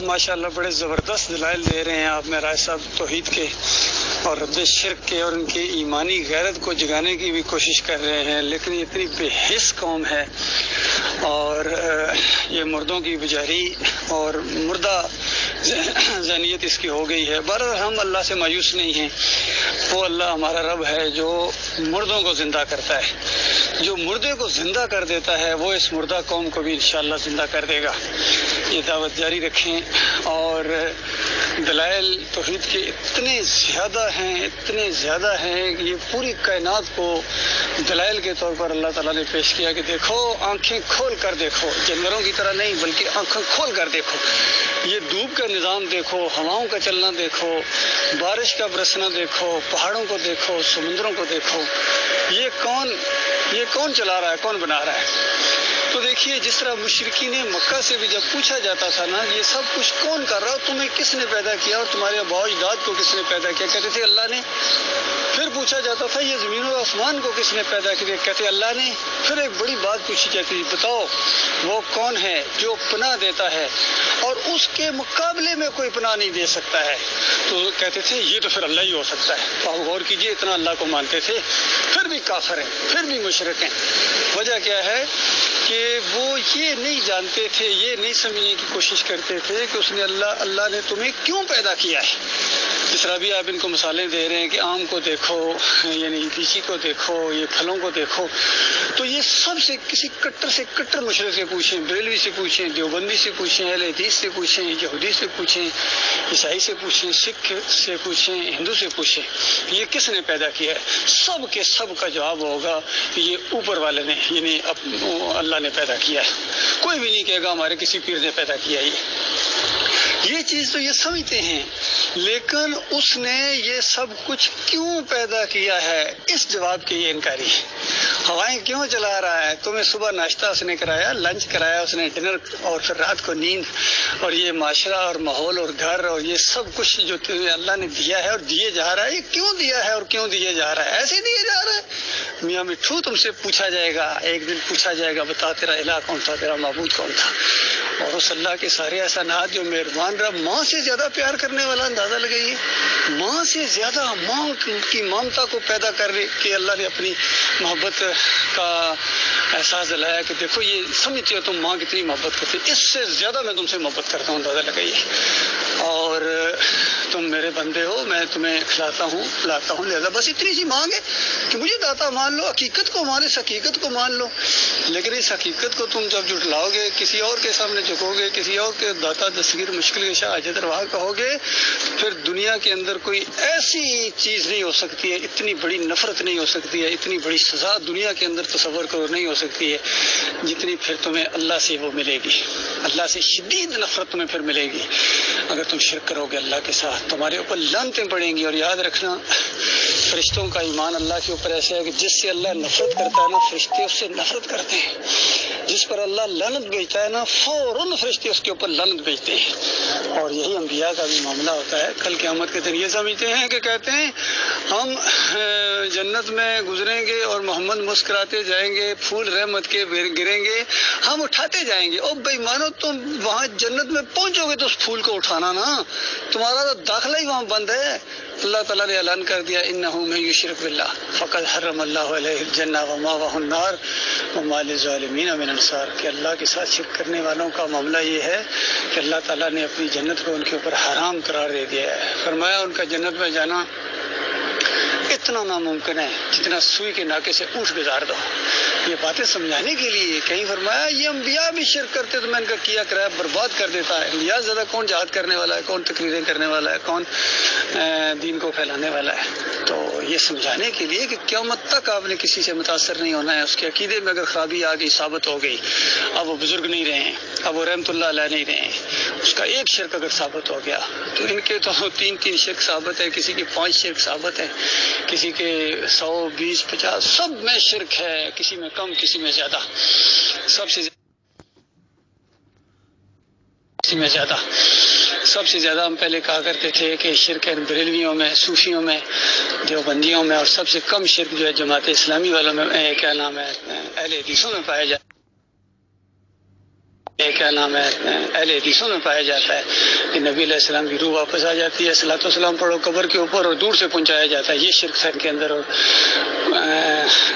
ماشاءاللہ بڑے زبردست دلائل دے رہے ہیں آپ معراج صاحب توحید کے اور رد شرک کے، اور ان کی ایمانی غیرت کو جگانے کی بھی کوشش کر رہے ہیں، لیکن یہ اتنی بے حس قوم ہے اور یہ مردوں کی بجاری اور مردہ ذہنیت اس کی ہو گئی ہے۔ بہرحال ہم اللہ سے مایوس نہیں ہیں، وہ اللہ ہمارا رب ہے جو مردوں کو زندہ کرتا ہے، جو مردے کو زندہ کر دیتا ہے وہ اس مردہ قوم کو بھی انشاءاللہ زندہ کر دے گا۔ یہ دعوت جاری رکھیں، اور دلائل توحید کے اتنے زیادہ ہیں کہ یہ پوری کائنات کو دلائل کے طور پر اللہ تعالیٰ نے پیش کیا کہ دیکھو، آنکھیں کھول کر دیکھو، جانوروں کی طرح نہیں بلکہ آنکھیں کھول کر دیکھو، یہ دھوپ کا نظام دیکھو، ہواؤں کا چلنا دیکھو، بارش کا برسنا دیکھو، پہاڑوں کو دیکھو، سمندروں کو دیکھو، یہ کون چلا رہا ہے، کون بنا رہا ہے؟ تو دیکھیے، جس طرح مشرکین مکہ سے بھی جب پوچھا جاتا تھا نا یہ سب کچھ کون کر رہا، تمہیں کس نے پیدا کیا اور تمہارے آباء و اجداد کو کس نے پیدا کیا، کہتے تھے اللہ نے۔ پھر پوچھا جاتا تھا یہ زمین و آسمان کو کس نے پیدا کیا، کہتے اللہ نے۔ پھر ایک بڑی بات پوچھی جاتی تھی، بتاؤ وہ کون ہے جو پناہ دیتا ہے اور اس کے مقابلے میں کوئی پناہ نہیں دے سکتا ہے، تو کہتے تھے یہ تو پھر اللہ ہی ہو سکتا ہے۔ تو آپ غور کیجئے، اتنا اللہ کو مانتے تھے، پھر بھی کافر ہیں، پھر بھی مشرک ہیں۔ وجہ کیا ہے کہ وہ یہ نہیں جانتے تھے، یہ نہیں سمجھنے کی کوشش کرتے تھے کہ اس نے اللہ نے تمہیں کیوں پیدا کیا ہے۔ جس طرح بھی آپ ان کو مثالیں دے رہے ہیں کہ آم کو دیکھو، یعنی لیچی کو دیکھو، یہ پھلوں کو دیکھو، تو یہ سب سے کسی کٹر سے کٹر مشرک سے پوچھیں، بریلوی سے پوچھیں، دیوبندی سے پوچھیں، اہل حدیث سے پوچھیں، یہودی سے پوچھیں، عیسائی سے پوچھیں، سکھ سے پوچھیں، ہندو سے پوچھیں، یہ کس نے پیدا کیا ہے؟ سب کے سب کا جواب ہوگا کہ یہ اوپر والے نے، یعنی اللہ نے پیدا کیا ہے۔ کوئی بھی نہیں کہے گا ہمارے کسی پیر نے پیدا کیا ہے۔ یہ چیز تو یہ سمجھتے ہیں، لیکن اس نے یہ سب کچھ کیوں پیدا کیا ہے، اس جواب کے یہ انکاری ہے۔ ہوائیں کیوں چلا رہا ہے، تمہیں صبح ناشتہ اس نے کرایا، لنچ کرایا اس نے، ڈنر، اور پھر رات کو نیند، اور یہ معاشرہ اور ماحول اور گھر اور یہ سب کچھ جو تمہیں اللہ نے دیا ہے اور دیے جا رہا ہے، یہ کیوں دیا ہے اور کیوں دیے جا رہا ہے؟ ایسے دیے جا رہا ہے۔ میاں مٹھو تم سے پوچھا جائے گا، ایک دن پوچھا جائے گا، بتا تیرا الہ کون تھا، تیرا معبود کون تھا؟ اور اس اللہ کے سارے احسانات جو مہربان رب، ماں سے زیادہ پیار کرنے والا، اندازہ لگائیے، ماں سے زیادہ، ماں کی ممتا کو پیدا کر کے اللہ نے اپنی محبت کا احساس دلایا کہ دیکھو یہ سمجھتے ہو تم ماں کتنی محبت کرتی، اس سے زیادہ میں تم سے محبت کرتا ہوں، اندازہ لگائیے، اور تم میرے بندے ہو، میں تمہیں کھلاتا ہوں پلاتا ہوں، لہذا بس اتنی سی مانگ ہے کہ مجھے داتا مان لو، حقیقت کو مان، اس حقیقت کو مان لو۔ لیکن اس حقیقت کو تم جب جھٹلاؤ گے، کسی اور کے سامنے جھکو گے، کسی اور کے داتا دستگیر مشکل کشا حاجت روا کہو گے، پھر دنیا کے اندر کوئی ایسی چیز نہیں ہو سکتی ہے، اتنی بڑی نفرت نہیں ہو سکتی ہے، اتنی بڑی سزا دنیا کے اندر تصور کرو نہیں ہو سکتی ہے جتنی پھر تمہیں اللہ سے وہ ملے گی۔ اللہ سے شدید نفرت تمہیں پھر ملے گی اگر تم شرک کرو گے اللہ کے ساتھ، تمہارے اوپر لعنتیں پڑیں گی۔ اور یاد رکھنا، فرشتوں کا ایمان اللہ کے اوپر ایسا ہے کہ جس سے اللہ نفرت کرتا ہے نا، فرشتے اس سے نفرت کرتے ہیں، جس پر اللہ لعنت بھیجتا ہے نا، فوراً فرشتے اس کے اوپر لعنت بھیجتے ہیں۔ اور یہی انبیاء کا بھی معاملہ ہوتا ہے۔ کل قیامت کے دن یہ سمجھتے ہیں کہ کہتے ہیں ہم جنت میں گزریں گے اور محمد مسکراتے جائیں گے، پھول رحمت کے گریں گے، ہم اٹھاتے جائیں گے۔ او بھائی مانو، تم وہاں جنت میں پہنچو گے تو اس پھول کو اٹھانا نا، تمہارا تو داخلہ ہی وہاں بند ہے۔ اللہ تعالیٰ نے اعلان کر دیا، انہ من یشرک باللہ فقد حرم اللہ علیہ الجنہ ومأواہ النار وما للظالمین من انصار، کہ اللہ کے ساتھ شرک کرنے والوں کا معاملہ یہ ہے کہ اللہ تعالیٰ نے اپنی جنت کو ان کے اوپر حرام قرار دے دیا ہے۔ فرمایا ان کا جنت میں جانا اتنا ناممکن ہے جتنا سوئی کے ناکے سے اونٹ گزار دو۔ یہ باتیں سمجھانے کے لیے، کہیں فرمایا یہ انبیاء بھی شرک کرتے تو میں ان کا کیا کرایہ برباد کر دیتا ہے۔ انبیاء زیادہ کون جہاد کرنے والا ہے، کون تقریریں کرنے والا ہے، کون دین کو پھیلانے والا ہے؟ تو یہ سمجھانے کے لیے کہ قیامت تک آپ نے کسی سے متاثر نہیں ہونا ہے۔ اس کے عقیدے میں اگر خرابی آ گئی، ثابت ہو گئی، اب وہ بزرگ نہیں رہے ہیں، اب وہ رحمت اللہ علیہ نہیں رہے ہیں، اس کا ایک شرک اگر ثابت ہو گیا تو ان کے تو 3 شرک ثابت ہے، کسی کے 5 شرک ثابت ہے، کسی کے 100 20 50 سب میں شرک ہے، کسی میں کم کسی میں زیادہ، سب سے زیادہ ہم پہلے کہا کرتے تھے کہ شرک بریلویوں میں، صوفیوں میں، دیوبندیوں میں، اور سب سے کم شرک جو ہے جماعت اسلامی والوں میں، کیا نام ہے، اہل حدیثوں میں پایا جاتا ہے۔ کیا نام ہے اہل حدیثوں میں پایا جاتا ہے کہ نبی علیہ السلام کی روح واپس آ جاتی ہے، صلاۃ والسلام پڑھو قبر کے اوپر اور دور سے پہنچایا جاتا ہے، یہ شرک ہے ان کے اندر۔ اور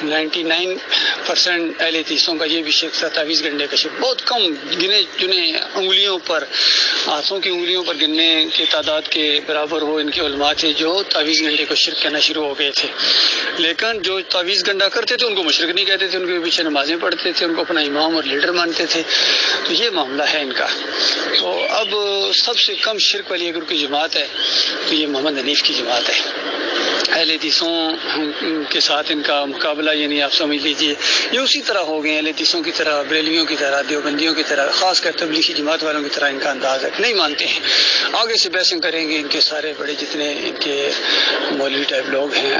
99% اہل حدیثوں کا یہ بھی شرک تھا، تعویذ گنڈے کا شرک۔ بہت کم گنے چنے انگلیوں پر، ہاتھوں کی انگلیوں پر گننے کی تعداد کے برابر وہ ان کے علماء تھے جو تعویذ گنڈے کو شرک کہنا شروع ہو گئے تھے۔ لیکن جو تعویذ گنڈا کرتے تھے ان کو مشرک نہیں کہتے تھے، ان کے پیچھے نمازیں پڑھتے تھے، ان کو اپنا امام اور لیڈر مانتے تھے۔ تو یہ معاملہ ہے ان کا۔ تو اب سب سے کم شرک والی اگر کوئی جماعت ہے تو یہ محمد حنیف کی جماعت ہے۔ اہل حدیثوں کے ساتھ ان کا مقابلہ یعنی آپ سمجھ لیجیے یہ اسی طرح ہو گئے، اہل حدیثوں کی طرح، بریلویوں کی طرح، دیوبندیوں کی طرح، خاص کر تبلیغی جماعت والوں کی طرح ان کا انداز ہے، نہیں مانتے ہیں۔ آگے سے بحثیں کریں گے ان کے سارے بڑے جتنے ان کے مولوی ٹائپ لوگ ہیں،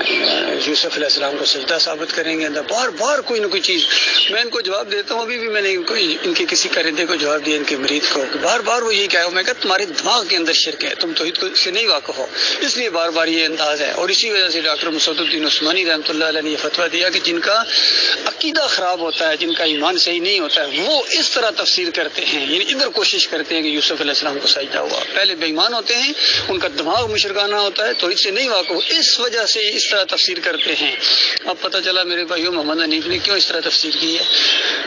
یوسف علیہ السلام کو سجدہ ثابت کریں گے، اندر بار بار کوئی نہ کوئی چیز۔ میں ان کو جواب دیتا ہوں، ابھی بھی میں نے ان کے کسی کرندے کو جواب دیا، ان کے مرید کو، بار بار وہ یہی کہا، میں کہا تمہارے دماغ کے اندر شرک ہے، تم توحید سے نہیں واقف ہو، اس لیے بار بار یہ انداز ہے۔ اور اسی وجہ سے ڈاکٹر مسعود الدین عثمانی رحمۃ اللہ علیہ نے یہ فتویٰ دیا کہ جن کا عقیدہ خراب ہوتا ہے، جن کا ایمان صحیح نہیں ہوتا ہے، وہ اس طرح تفسیر کرتے ہیں، یعنی ادھر کوشش کرتے ہیں کہ یوسف علیہ السلام کو سجدہ ہوا۔ پہلے بے ایمان ہوتے ہیں، ان کا دماغ مشرکانہ ہوتا ہے، توحید سے نہیں واقف، اس وجہ سے اس طرح تفسیر کرتے ہیں۔ اب پتہ چلا میرے بھائیوں محمد حنیف نے کیوں اس طرح تفسیر کی ہے،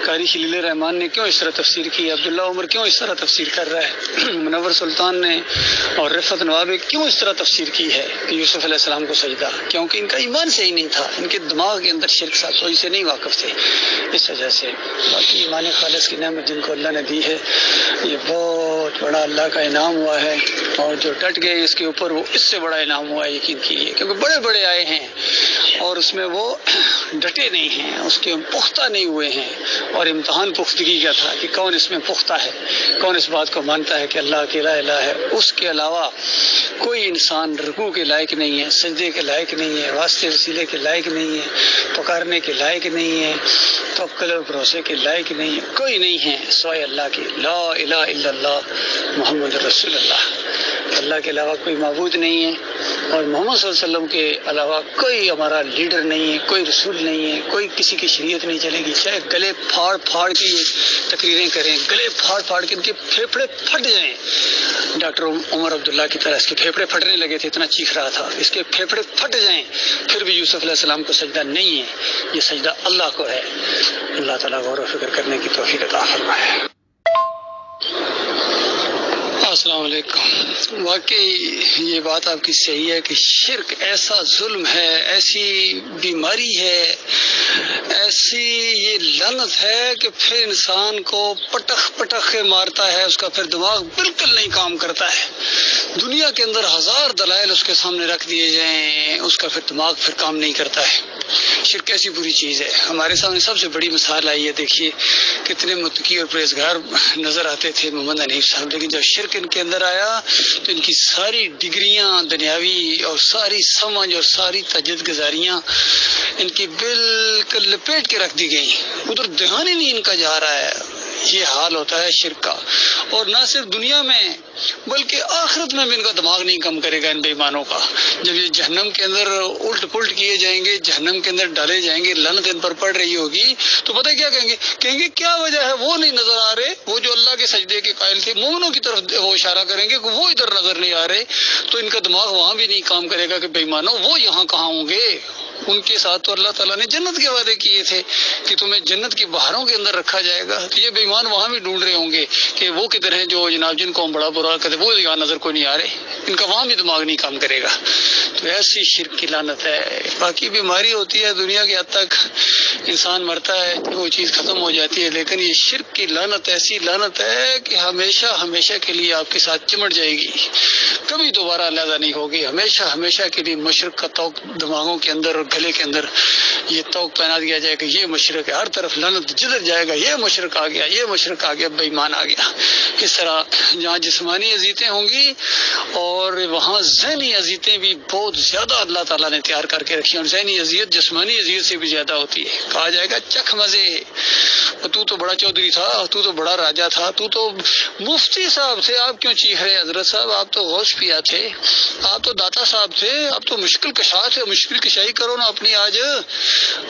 قاری خلیل الرحمان نے کیوں اس طرح تفسیر کی ہے، عبداللہ عمر کیوں اس طرح تفسیر کر رہا ہے، منور سلطان نے اور رفعت نواب کیوں اس طرح تفسیر کی ہے کہ یوسف علیہ السلام کو سجدہ، کیونکہ ان کا ایمان صحیح نہیں تھا، ان کے دماغ کے اندر شرک تھا، تو اسے نہیں واقف تھے، اس وجہ سے۔ باقی ایمان خالص کی نعمت جن کو اللہ نے دی ہے یہ بہت بڑا اللہ کا انعام ہوا ہے، اور جو ڈٹ گئے اس کے اوپر وہ اس سے بڑا انعام ہوا ہے، یقین کیجیے، کیونکہ بڑے بڑے آئے ہیں اور اس میں وہ ڈٹے نہیں ہیں، اس کے پختہ نہیں ہوئے ہیں، اور امتحان پختگی کا تھا کہ کون اس میں پختہ ہے، کون اس بات کو مانتا ہے کہ اللہ اکیلا الہ ہے، اس کے علاوہ کوئی انسان رکوع کے لائق نہیں ہے، سجدے کے لائق نہیں ہے، واسطے وسیلے کے لائق نہیں ہے، پکارنے کے لائق نہیں ہے، توکل اور بھروسے کے لائق نہیں ہے، کوئی نہیں ہے سوائے اللہ کے، لا الہ الا اللہ محمد رسول اللہ، اللہ کے علاوہ کوئی معبود نہیں ہے، اور محمد صلی اللہ علیہ وسلم کے علاوہ کوئی ہمارا لیڈر نہیں ہے، کوئی رسول نہیں ہے، کوئی کسی کی شریعت نہیں چلے گی، چاہے گلے پھاڑ پھاڑ کی تقریریں کریں، گلے پھاڑ پھاڑ کے ان کے پھیپھڑے پھٹ جائیں، ڈاکٹر عمر عبداللہ کی طرح اس کے پھیپھڑے پھٹنے لگے تھے، اتنا چیخ رہا تھا، اس کے پھیپھڑے پھٹ جائیں، پھر بھی یوسف علیہ السلام کو سجدہ نہیں ہے، یہ سجدہ اللہ کو ہے۔ اللہ تعالیٰ غور و فکر کرنے کی توفیق عطا فرمائے۔ السلام علیکم۔ واقعی یہ بات آپ کی صحیح ہے کہ شرک ایسا ظلم ہے، ایسی بیماری ہے، ایسی یہ لعنت ہے کہ پھر انسان کو پٹخ پٹخ کے مارتا ہے، اس کا پھر دماغ بالکل نہیں کام کرتا ہے۔ دنیا کے اندر ہزار دلائل اس کے سامنے رکھ دیے جائیں، اس کا پھر دماغ پھر کام نہیں کرتا ہے۔ شرک ایسی بری چیز ہے۔ ہمارے سامنے سب سے بڑی مثال آئی ہے، دیکھیے کتنے متقی اور پرہیزگار نظر آتے تھے محمد حنیف صاحب، لیکن جب شرک ان کے اندر آیا تو ان کی ساری ڈگریاں دنیاوی اور ساری سمجھ اور ساری تجدید گزاریاں ان کی بالکل لپیٹ کے رکھ دی گئی، ادھر دھیان ہی نہیں ان کا جا رہا ہے۔ یہ حال ہوتا ہے شرک کا، اور نہ صرف دنیا میں بلکہ آخرت میں بھی ان کا دماغ نہیں کم کرے گا ان بے ایمانوں کا۔ جب یہ جہنم کے اندر الٹ پلٹ کیے جائیں گے، جہنم کے اندر ڈالے جائیں گے، لعنت ان پر پڑ رہی ہوگی، تو پتہ کیا کہیں گے؟ کہیں گے کیا وجہ ہے وہ نہیں نظر آ رہے، وہ جو اللہ کے سجدے کے قائل تھے مومنوں کی طرف وہ اشارہ کریں گے کہ وہ ادھر نظر نہیں آ رہے، تو ان کا دماغ وہاں بھی نہیں کام کرے گا کہ بے ایمانوں وہ یہاں کہاں ہوں گے۔ ان کے ساتھ تو اللہ تعالیٰ نے جنت کے وعدے کیے تھے کہ تمہیں جنت کی بہاروں کے اندر رکھا جائے گا، تو یہ بے ایمان وہاں بھی ڈھونڈ رہے ہوں گے کہ وہ کدھر ہیں جو جناب جن کو ہم بڑا برا کہتے وہ یہاں نظر کوئی نہیں آ رہے، ان کا وہاں بھی دماغ نہیں کام کرے گا۔ تو ایسی شرک کی لعنت ہے۔ باقی بیماری ہوتی ہے دنیا کے حد تک انسان مرتا ہے وہ چیز ختم ہو جاتی ہے، لیکن یہ شرک کی لعنت ایسی لعنت ہے کہ ہمیشہ ہمیشہ کے لیے آپ کے ساتھ چمٹ جائے گی، کبھی دوبارہ علیحدہ نہیں ہوگی، ہمیشہ ہمیشہ کے لیے مشرق کا توق دماغوں کے اندر اور گلے کے اندر یہ توق پہنا دیا جائے کہ یہ مشرق ہے، ہر طرف لعنت جدھر جائے گا یہ مشرق آ گیا، یہ مشرق آ گیا، بے ایمان آ گیا۔ اس طرح جہاں جسمانی اذیتیں ہوں گی اور وہاں ذہنی اذیتیں بھی بہت زیادہ اللہ تعالیٰ نے تیار کر کے رکھی ہیں، اور ذہنی اذیت جسمانی اذیت سے بھی زیادہ ہوتی ہے۔ کہا جائے گا چکھ مزے، تو بڑا چودھری تھا تھا، تو تو بڑا راجا تھا، تو تو مفتی صاحب تھے، آپ کیوں چیخ رہے ہیں حضرت صاحب؟ آپ تو غوث پیا تھے، آپ تو داتا صاحب تھے، آپ تو مشکل کشا تھے، مشکل کشائی کرو نا اپنی آج۔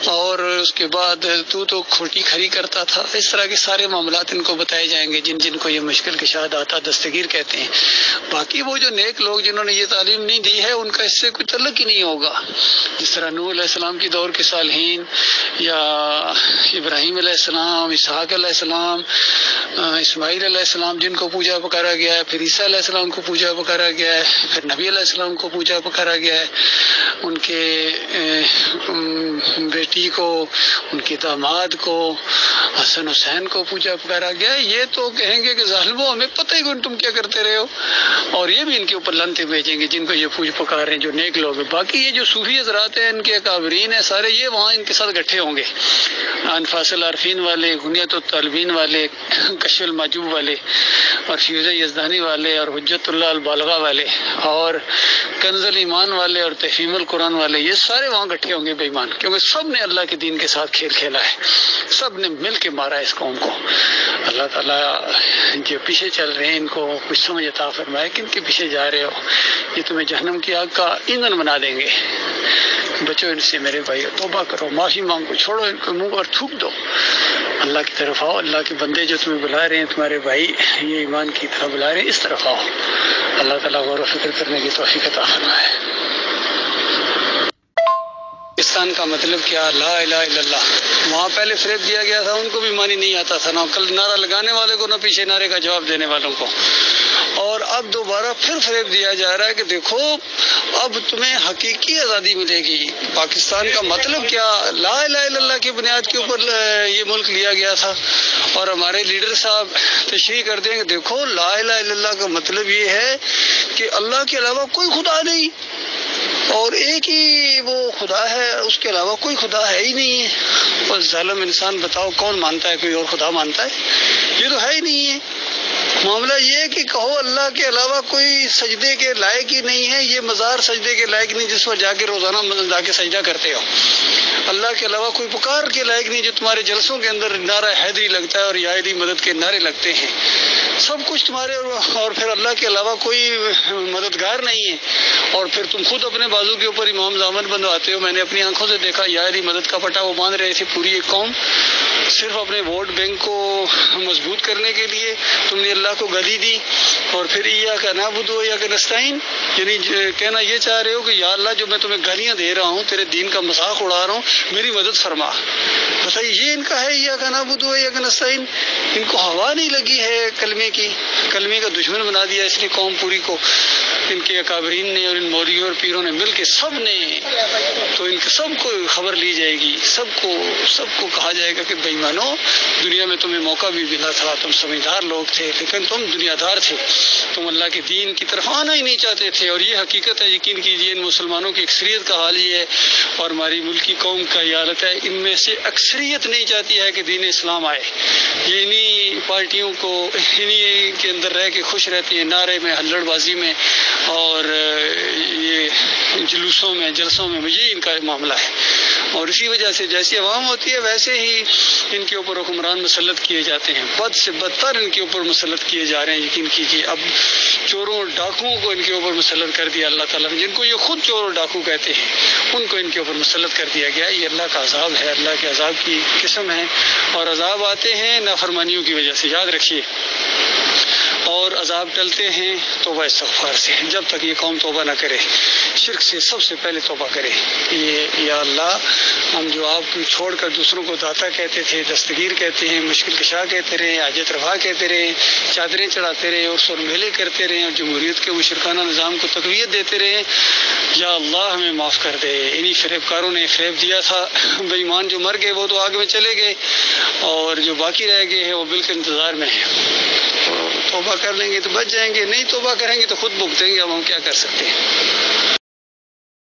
اور اس کے بعد تو کھوٹی کھری کرتا تھا۔ اس طرح کے سارے معاملات ان کو بتائے جائیں گے جن کو یہ مشکل کشا داتا دستگیر کہتے ہیں۔ باقی وہ جو نیک لوگ جنہوں نے یہ تعلیم نہیں دی ہے ان کا اس سے کوئی تعلق ہی نہیں ہوگا، جس طرح نوح علیہ السلام کی دور کے صالحین یا ابراہیم علیہ السلام، اسحاق علیہ السلام، اسماعیل علیہ السلام جن کو پوجا پکارا گیا ہے، پھر عیسیٰ علیہ السلام کو پوجا پکارا گیا ہے، پھر نبی علیہ السلام کو پوجا پکارا گیا ہے، ان کے بیٹی کو، ان کے داماد کو، حسن حسین کو پوجا پکارا گیا ہے۔ یہ تو کہیں گے کہ ظالموں ہمیں پتہ ہی کون تم کیا کرتے رہے ہو، اور یہ بھی ان کے اوپر لعنتیں بھیجیں گے جن کو یہ پوج پکار رہے ہیں جو نیک لوگ ہیں۔ باقی یہ جو صوفی حضرات ہیں، ان کے اکابرین ہیں سارے، یہ وہاں ان کے ساتھ گٹھے ہوں گے، انفاس العارفین والے، غنیت الطالبین والے، کشف المحجوب والے، اور فیوز یزدانی والے، اور حجت اللہ البالغہ والے، اور کنز الایمان والے، اور تفہیم القرآن والے، یہ سارے وہاں گٹھے ہوں گے بے ایمان، کیونکہ سب نے اللہ کے دین کے ساتھ کھیل کھیلا ہے، سب نے مل کے مارا ہے اس قوم کو۔ اللہ تعالیٰ جو پیچھے چل رہے ہیں ان کو کچھ سمجھ عطا فرمائے، کن کے پیچھے جا رہے ہو، یہ تمہیں جہنم کی آگ کا ایندھن بنا دیں گے۔ بچو ان سے میرے بھائی، توبہ کرو، معافی مانگو، چھوڑو ان کو، منہ پر تھوک دو، اللہ کی طرف آؤ۔ اللہ کے بندے جو تمہیں بلا رہے ہیں، تمہارے بھائی یہ ایمان کی طرف بلا رہے ہیں، اس طرف آؤ۔ اللہ تعالیٰ غور و فکر کرنے کی توفیق عطا فرمائے۔ پاکستان کا مطلب کیا؟ لا الہ الا اللہ۔ وہاں پہلے فریب دیا گیا تھا، ان کو بھی معنی نہیں آتا تھا، نہ کل نعرہ لگانے والے کو، نہ پیچھے نعرے کا جواب دینے والوں کو، اور اب دوبارہ پھر فریب دیا جا رہا ہے کہ دیکھو اب تمہیں حقیقی آزادی ملے گی۔ پاکستان کا مطلب کیا؟ لا الہ الا اللہ کی بنیاد کے اوپر یہ ملک لیا گیا تھا، اور ہمارے لیڈر صاحب تشریح کرتے ہیں کہ دیکھو لا الہ الا اللہ کا مطلب یہ ہے کہ اللہ کے علاوہ کوئی خدا نہیں، اور ایک ہی وہ خدا ہے، اس کے علاوہ کوئی خدا ہے ہی نہیں ہے۔ اور ظالم انسان بتاؤ کون مانتا ہے کوئی اور خدا مانتا ہے؟ یہ تو ہے ہی نہیں ہے۔ معاملہ یہ ہے کہ کہو اللہ کے علاوہ کوئی سجدے کے لائق ہی نہیں ہے، یہ مزار سجدے کے لائق نہیں جس پر جا کے روزانہ جا کے سجدہ کرتے ہو۔ اللہ کے علاوہ کوئی پکار کے لائق نہیں جو تمہارے جلسوں کے اندر نعرہ حیدری لگتا ہے اور یا علی مدد کے نعرے لگتے ہیں، سب کچھ تمہارے، اور پھر اللہ کے علاوہ کوئی مددگار نہیں ہے، اور پھر تم خود اپنے بازو کے اوپر امام زامن بندواتے ہو۔ میں نے اپنی آنکھوں سے دیکھا، یا علی مدد کا پٹا وہ باندھ رہے تھے پوری ایک قوم، صرف اپنے ووٹ بینک کو مضبوط کرنے کے لیے تم نے اللہ کو گدی دی، اور پھر ایاک نعبد و ایاک نستعین، یعنی کہنا یہ چاہ رہے ہو کہ یا اللہ جو میں تمہیں گالیاں دے رہا ہوں، تیرے دین کا مذاق اڑا رہا ہوں، میری مدد فرما۔ بتائیے یہ ان کا ہے ایاک نعبد و ایاک نستعین؟ ان کو ہوا نہیں لگی ہے کلمے کی، کلمے کا دشمن بنا دیا اس نے قوم پوری کو، ان کے اکابرین نے اور ان مولویوں اور پیروں نے مل کے، سب نے، تو ان کے سب کو خبر لی جائے گی، سب کو کہا جائے گا کہ بے ایمانو، دنیا میں تمہیں موقع بھی ملا تھا، تم سمجھدار لوگ تھے، لیکن تم دنیا دار تھے، تم اللہ کے دین کی طرف آنا ہی نہیں چاہتے تھے، اور یہ حقیقت ہے، یقین کیجیے ان مسلمانوں کی اکثریت کا حال یہ ہے، اور ہماری ملکی قوم کا یہ حالت ہے، ان میں سے اکثریت نہیں چاہتی ہے کہ دین اسلام آئے، یہ انہی پارٹیوں کو، انہی کے اندر رہ کے خوش رہتی ہیں، نعرے میں، ہلڑ بازی میں، اور یہ جلوسوں میں، جلسوں میں، یہ ان کا معاملہ ہے، اور اسی وجہ سے جیسی عوام ہوتی ہے ویسے ہی ان کے اوپر حکمران مسلط کیے جاتے ہیں، بد سے بدتر ان کے اوپر مسلط کیے جا رہے ہیں، یقین کیجیے۔ اب چوروں اور ڈاکوؤں کو ان کے اوپر مسلط کر دیا اللہ تعالیٰ نے، جن کو یہ خود چور اور ڈاکو کہتے ہیں، ان کو ان کے اوپر مسلط کر دیا گیا۔ یہ اللہ کا عذاب ہے، اللہ کے عذاب کی قسم ہے، اور عذاب آتے ہیں نافرمانیوں کی وجہ سے، یاد رکھیے، اور عذاب ٹلتے ہیں توبہ استغفار سے۔ جب تک یہ قوم توبہ نہ کرے، شرک سے سب سے پہلے توبہ کرے، یہ یا اللہ ہم جو آپ کو چھوڑ کر دوسروں کو داتا کہتے تھے، دستگیر کہتے ہیں، مشکل کشا کہتے رہے، حاجت رفا کہتے رہے، چادریں چڑھاتے رہے اور سر میلے کرتے رہے، اور جمہوریت کے مشرکانہ نظام کو تقویت دیتے رہے، یا اللہ ہمیں معاف کر دے۔ انہی فریب کاروں نے فریب دیا تھا، بے ایمان جو مر گئے وہ تو آگ میں چلے گئے، اور جو باقی رہ گئے ہیں وہ بالکل انتظار میں ہیں۔ توبہ کر لیں گے تو بچ جائیں گے، نہیں توبہ کریں گے تو خود بھگتیں گے، اب ہم کیا کر سکتے ہیں۔